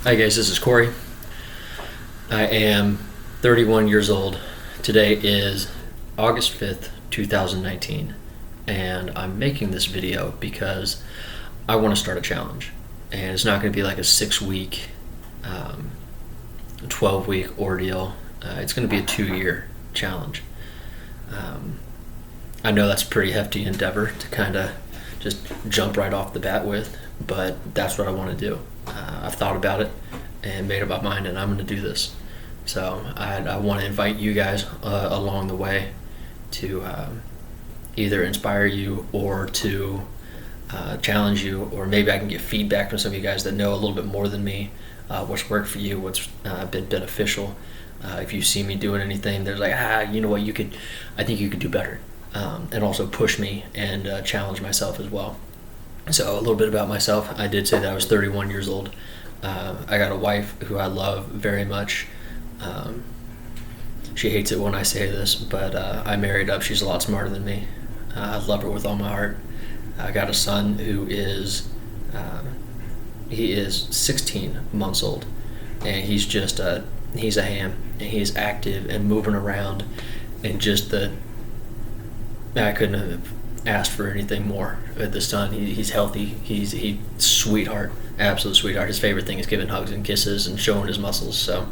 Hi guys, this is Corey. I am 31 years old. Today is August 5th, 2019, and I'm making this video because I want to start a challenge. And it's not going to be like a 6-week, 12-week ordeal. It's going to be a 2-year challenge. I know that's a pretty hefty endeavor to kind of just jump right off the bat with, but that's what I want to do. I've thought about it and made up my mind, and I'm going to do this. So I want to invite you guys along the way to either inspire you or to challenge you, or maybe I can get feedback from some of you guys that know a little bit more than me, what's worked for you, what's been beneficial. If you see me doing anything, there's like, you know what, I think you could do better. And also push me and challenge myself as well. So a little bit about myself. I did say that I was 31 years old. I got a wife who I love very much. She hates it when I say this, but I married up. She's a lot smarter than me. I love her with all my heart. I got a son who is he is 16 months old, and he's just he's a ham, and he's active and moving around, and just I couldn't have asked for anything more with the son. He's healthy. He's sweetheart, absolute sweetheart. His favorite thing is giving hugs and kisses and showing his muscles. So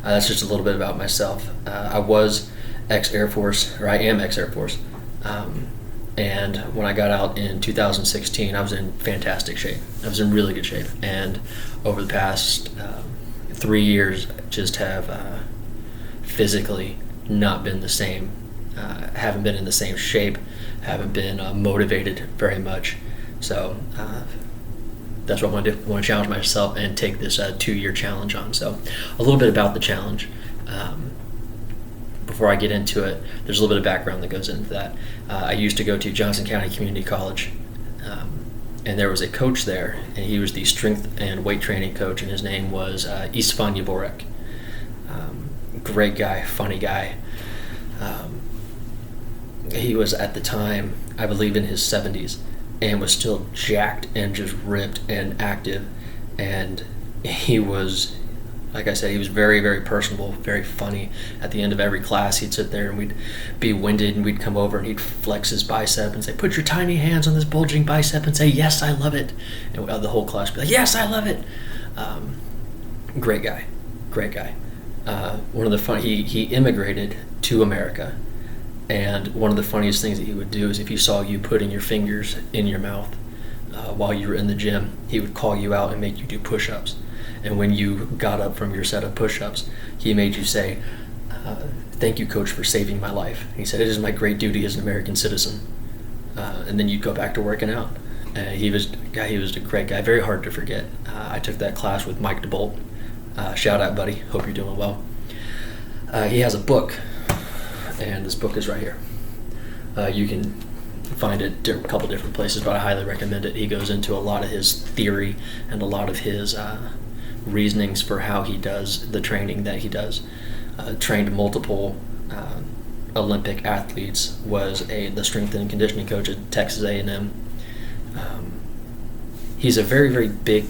that's just a little bit about myself. I was ex-Air Force, or I am ex-Air Force. And when I got out in 2016, I was in fantastic shape. I was in really good shape. And over the past 3 years, just have physically not been the same. Haven't been in the same shape, haven't been motivated very much. So that's what I want to do. I want to challenge myself and take this 2-year challenge on. So a little bit about the challenge. Before I get into it, there's a little bit of background that goes into that. I used to go to Johnson County Community College, and there was a coach there, and he was the strength and weight training coach, and his name was Istvan Javorek. Great guy, funny guy. He was at the time, I believe, in his 70s, and was still jacked and just ripped and active. And he was, like I said, he was very, very personable, very funny. At the end of every class, he'd sit there and we'd be winded, and we'd come over and he'd flex his bicep and say, "Put your tiny hands on this bulging bicep and say, 'Yes, I love it.'" And the whole class would be like, "Yes, I love it." Great guy. One of the he immigrated to America. And one of the funniest things that he would do is if he saw you putting your fingers in your mouth while you were in the gym, he would call you out and make you do push-ups. And when you got up from your set of push-ups, he made you say, "Thank you, coach, for saving my life." And he said, "It is my great duty as an American citizen." And then you'd go back to working out. He was a great guy, very hard to forget. I took that class with Mike DeBolt. Shout out, buddy. Hope you're doing well. He has a book. And this book is right here. You can find it a couple different places, but I highly recommend it. He goes into a lot of his theory and a lot of his reasonings for how he does the training that he does. Trained multiple Olympic athletes, was the strength and conditioning coach at Texas A&M. He's a very, very big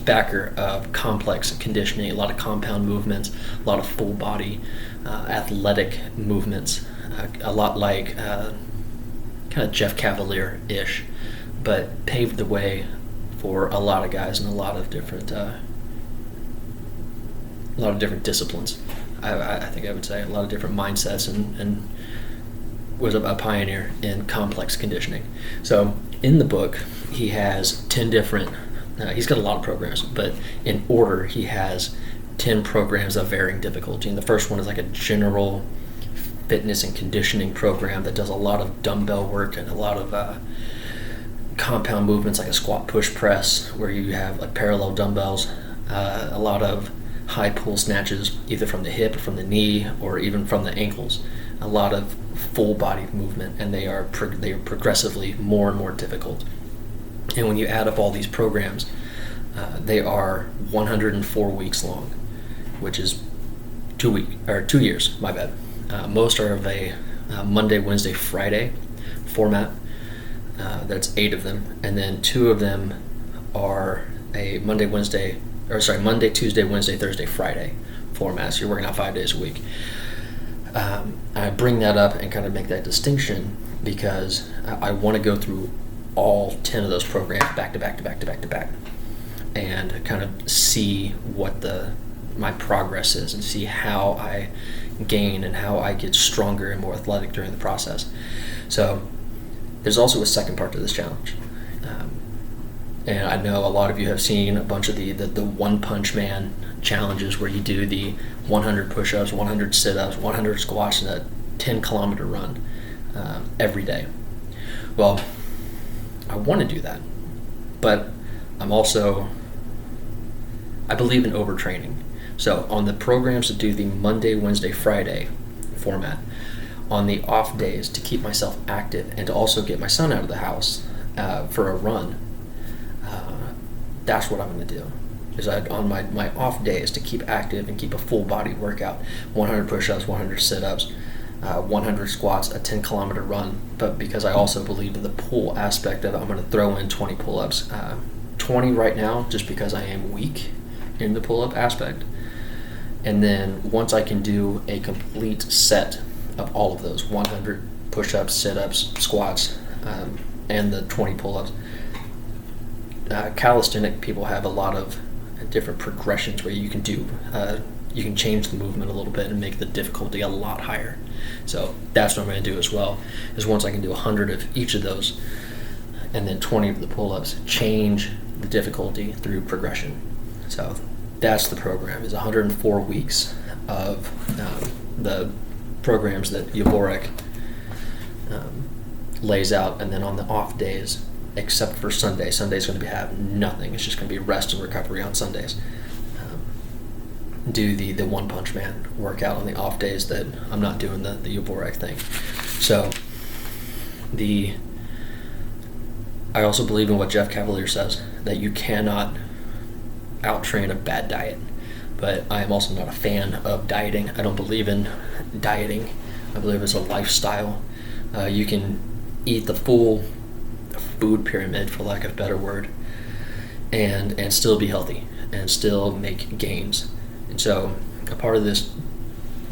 backer of complex conditioning, a lot of compound movements, a lot of full body athletic movements, a lot like kind of Jeff Cavalier-ish, but paved the way for a lot of guys in a lot of different disciplines. I think I would say a lot of different mindsets, and was a pioneer in complex conditioning. So in the book, he has 10 different he's got a lot of programs, but in order, he has 10 programs of varying difficulty. And the first one is like a general fitness and conditioning program that does a lot of dumbbell work and a lot of compound movements, like a squat push press, where you have like parallel dumbbells, a lot of high pull snatches, either from the hip, from the knee, or even from the ankles. A lot of full body movement, and they are progressively more and more difficult. And when you add up all these programs, they are 104 weeks long, which is 2 years. My bad. Most are of a Monday, Wednesday, Friday format. That's 8 of them, and then 2 of them are a Monday, Tuesday, Wednesday, Thursday, Friday format. So you're working out 5 days a week. I bring that up and kind of make that distinction because I want to go through all 10 of those programs back to back to back to back to back, and kind of see what my progress is, and see how I gain and how I get stronger and more athletic during the process. So there's also a second part to this challenge. And I know a lot of you have seen a bunch of the One Punch Man challenges where you do the 100 push-ups, 100 sit-ups, 100 squats, and a 10-kilometer run every day. Well, I want to do that, but I believe in overtraining. So on the programs that do the Monday, Wednesday, Friday format, on the off days to keep myself active and to also get my son out of the house for a run, that's what I'm going to do. Is on my off days to keep active and keep a full body workout, 100 push-ups, 100 sit-ups, 100 squats, a 10-kilometer run. But because I also believe in the pull aspect of it, I'm going to throw in 20 pull-ups. 20 right now just because I am weak in the pull-up aspect. And then once I can do a complete set of all of those, 100 push-ups, sit-ups, squats, and the 20 pull-ups, calisthenic people have a lot of different progressions where you can do you can change the movement a little bit and make the difficulty a lot higher. So that's what I'm going to do as well, is once I can do 100 of each of those and then 20 of the pull-ups, change the difficulty through progression. So that's the program, is 104 weeks of the programs that Javorek lays out. And then on the off days, except for Sunday's going to have nothing. It's just going to be rest and recovery on Sundays. Do the One Punch Man workout on the off days that I'm not doing the Javorek thing. So I also believe in what Jeff Cavalier says, that you cannot out-train a bad diet. But I am also not a fan of dieting. I don't believe in dieting. I believe it's a lifestyle. You can eat the full food pyramid, for lack of a better word, and still be healthy and still make gains. And so a part of this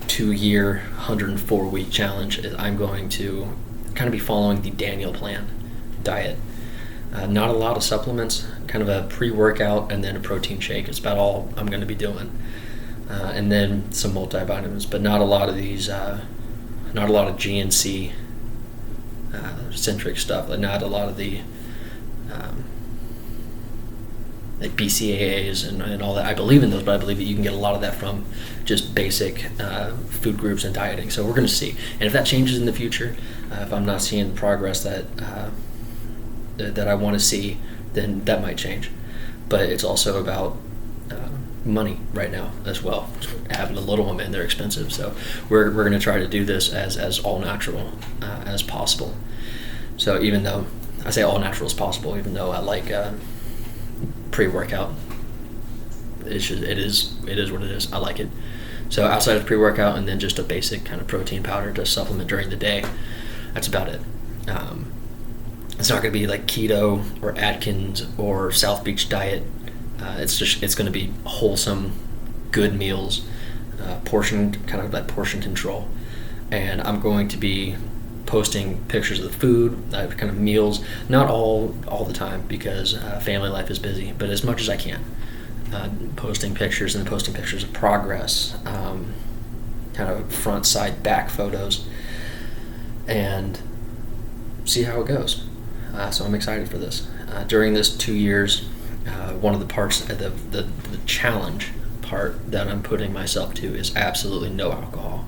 2-year 104-week challenge is I'm going to kind of be following the Daniel plan diet. Not a lot of supplements, kind of a pre-workout and then a protein shake. It's about all I'm going to be doing, and then some multivitamins, but not a lot of these not a lot of GNC centric stuff, like not a lot of the like BCAAs and all that. I believe in those, but I believe that you can get a lot of that from just basic food groups and dieting. So we're going to see, and if that changes in the future, if I'm not seeing the progress that I want to see, then that might change. But it's also about money right now as well. Having a little one, man, they're expensive. So we're going to try to do this as all natural as possible. So even though I say all natural as possible, even though I like pre-workout, it is what it is. I like it. So outside of pre-workout and then just a basic kind of protein powder to supplement during the day, that's about it. It's not going to be like keto or Atkins or South Beach diet. It's going to be wholesome, good meals, portion control, and I'm going to be posting pictures of the food, kind of meals, not all the time because family life is busy, but as much as I can, posting pictures and posting pictures of progress, kind of front, side, back photos, and see how it goes. So I'm excited for this. During this 2 years, one of the parts, the challenge part that I'm putting myself to is absolutely no alcohol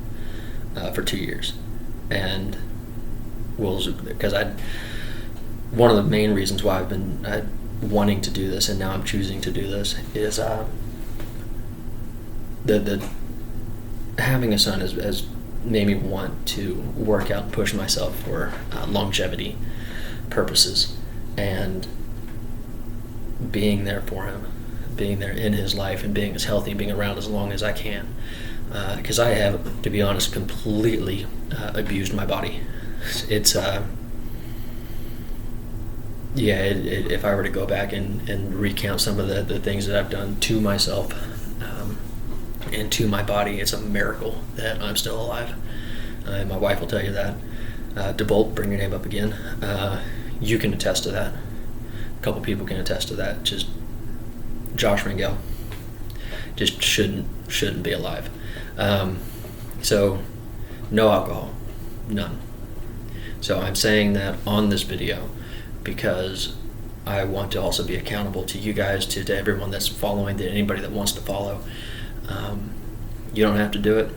for 2 years. And because one of the main reasons why I've been wanting to do this, and now I'm choosing to do this, is the having a son has made me want to work out and push myself for longevity purposes, and being there for him, being there in his life, and being as healthy, being around as long as I can, because I have, to be honest, completely abused my body. It's yeah, if I were to go back and recount some of the things that I've done to myself and to my body, it's a miracle that I'm still alive. My wife will tell you that. DeBolt, bring your name up again. You can attest to that. A couple people can attest to that. Just Josh Rangel just shouldn't be alive. So no alcohol, none. So I'm saying that on this video because I want to also be accountable to you guys, to everyone that's following, to anybody that wants to follow. You don't have to do it,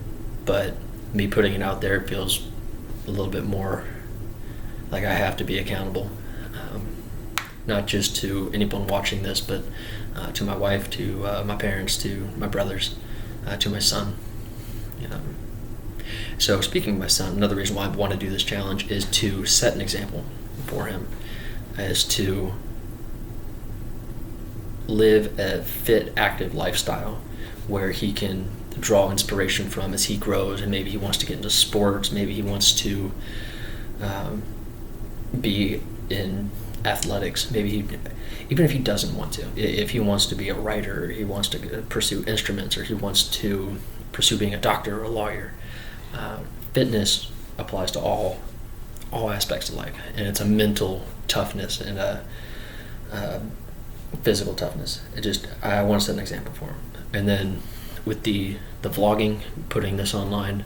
but me putting it out there feels a little bit more like I have to be accountable. Not just to anyone watching this, but to my wife, to my parents, to my brothers, to my son. So speaking of my son, another reason why I want to do this challenge is to set an example for him, is to live a fit, active lifestyle where he can draw inspiration from as he grows, and maybe he wants to get into sports, maybe he wants to be in athletics, even if he doesn't want to, if he wants to be a writer, or he wants to pursue instruments, or he wants to pursue being a doctor or a lawyer. Fitness applies to all aspects of life, and it's a mental toughness and a physical toughness. I want to set an example for him. And then with the vlogging, putting this online,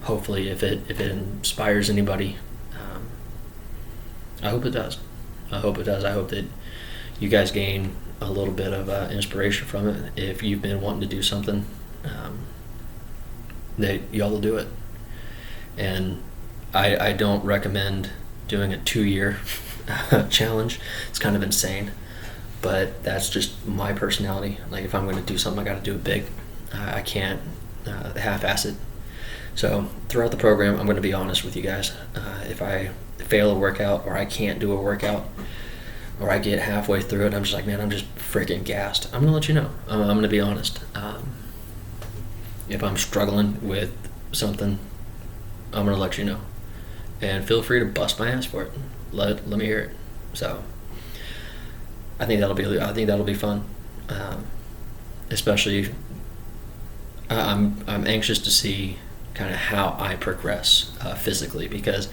hopefully if it inspires anybody, I hope it does. I hope that you guys gain a little bit of inspiration from it. If you've been wanting to do something, that y'all will do it. And I don't recommend doing a 2-year challenge. It's kind of insane, but that's just my personality. Like, if I'm going to do something, I got to do it big. I can't half-ass it. So throughout the program, I'm going to be honest with you guys. If I fail a workout, or I can't do a workout, or I get halfway through it, I'm just like, man, I'm just freaking gassed, I'm going to let you know. I'm going to be honest. If I'm struggling with something, I'm going to let you know. And feel free to bust my ass for it. Let me hear it. So I think that'll be fun. Especially, I'm anxious to see kind of how I progress physically, because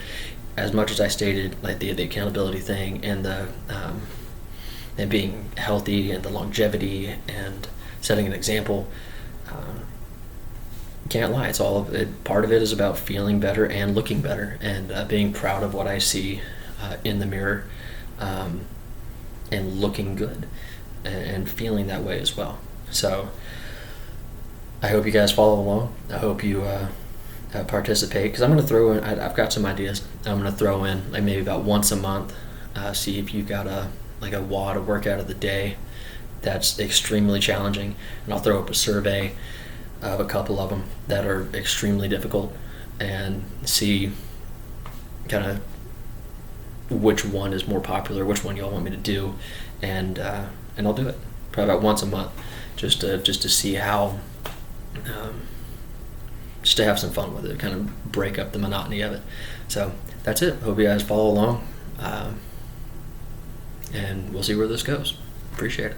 as much as I stated, like the accountability thing and the and being healthy and the longevity and setting an example, can't lie, it's all part of it is about feeling better and looking better, and being proud of what I see in the mirror, and looking good and feeling that way as well. So I hope you guys follow along. I hope you participate, because I'm going to throw in, I've got some ideas. I'm going to throw in like maybe about once a month, see if you've got a WOD, a workout of the day that's extremely challenging, and I'll throw up a survey of a couple of them that are extremely difficult, and see kind of which one is more popular, which one y'all want me to do, and I'll do it probably about once a month, just to see how, just to have some fun with it, kind of break up the monotony of it. So that's it. Hope you guys follow along, and we'll see where this goes. Appreciate it.